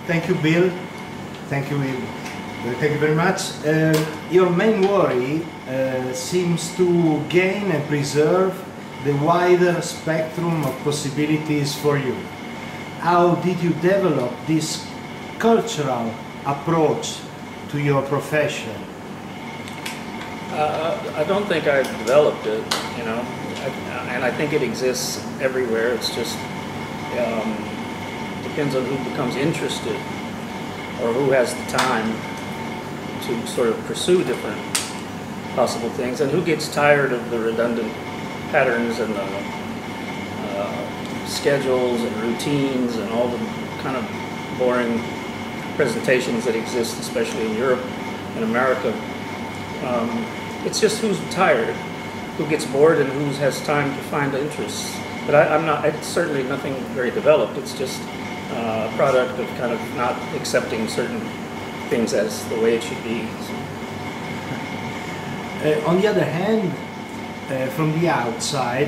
Thank you, Bill. Thank you, Will. Thank you very much. Your main worry seems to gain and preserve the wider spectrum of possibilities for you. How did you develop this cultural approach to your profession? I don't think I've developed it, you know, and I think it exists everywhere. It's just depends on who becomes interested or who has the time to sort of pursue different possible things, and who gets tired of the redundant patterns and the schedules and routines and all the kind of boring presentations that exist, especially in Europe and America. It's just who's tired, who gets bored, and who has time to find interests. But I'm not, it's certainly nothing very developed. It's just a product of kind of not accepting certain things as the way it should be. On the other hand, from the outside,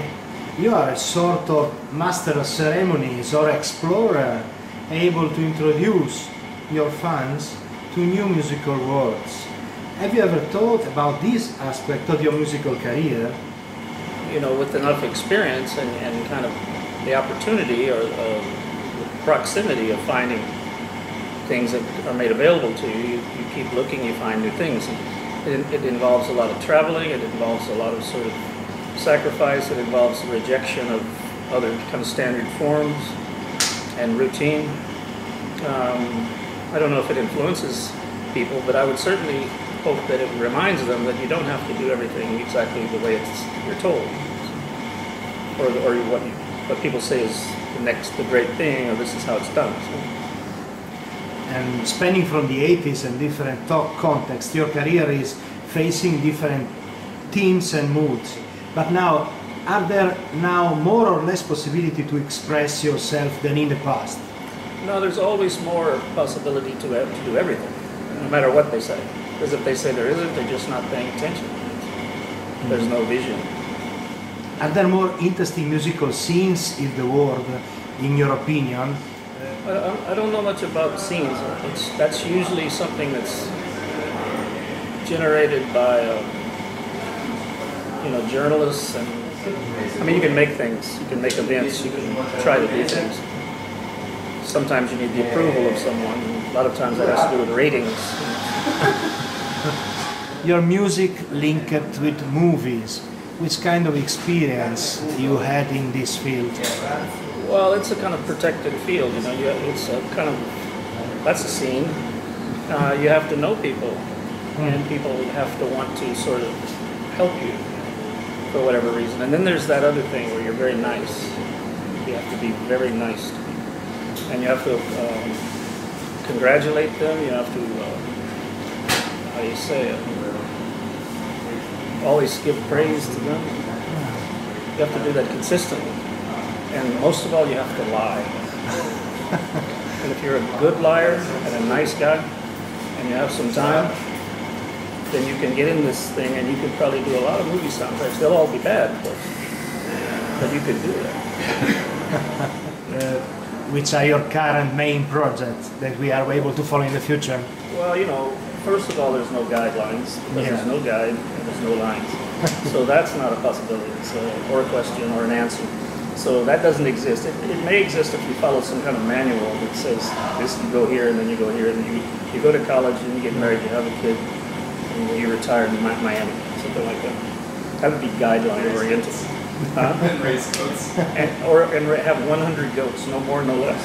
you are a sort of master of ceremonies or explorer, able to introduce your fans to new musical worlds. Have you ever thought about this aspect of your musical career? You know, with enough experience and kind of the opportunity or the proximity of finding things that are made available to you, you keep looking, you find new things. It involves a lot of traveling, it involves a lot of sort of sacrifice, it involves the rejection of other kind of standard forms and routine. I don't know if it influences people, but I would certainly hope that it reminds them that you don't have to do everything exactly the way you're told, or what people say is the great thing, or this is how it's done. So. And spanning from the 80s and different talk contexts, your career is facing different themes and moods. But now, are there now more or less possibility to express yourself than in the past? No, there's always more possibility to do everything, no matter what they say. Because if they say there isn't, they're just not paying attention. There's no vision. Are there more interesting musical scenes in the world, in your opinion? I don't know much about scenes. That's usually something that's generated by you know, journalists, and I mean, you can make things, you can make events, you can try to do things. Sometimes you need the approval of someone. A lot of times that has to do with ratings. Your music linked with movies. Which kind of experience you had in this field? Well, it's a kind of protected field, you know. It's a kind of, that's a scene. You have to know people, and people have to want to sort of help you for whatever reason. And then there's that other thing where you're very nice. You have to be very nice to people, and you have to congratulate them. You have to, how do you say it? Always give praise to them. You have to do that consistently. And most of all, you have to lie. And if you're a good liar and a nice guy, and you have some time, then you can get in this thing, and you could probably do a lot of movie soundtracks. They'll all be bad, of course, but you could do that. Which are your current main projects that we are able to follow in the future? Well, you know, first of all, there's no guidelines, because there's no guide and there's no lines. So that's not a possibility, or a question or an answer. So that doesn't exist. It may exist if you follow some kind of manual that says this, you go here and then you go here, and you go to college and you get married, you have a kid, and you retire in Miami, something like that. That would be guideline oriented. And raise goats. And have 100 goats, no more, no less.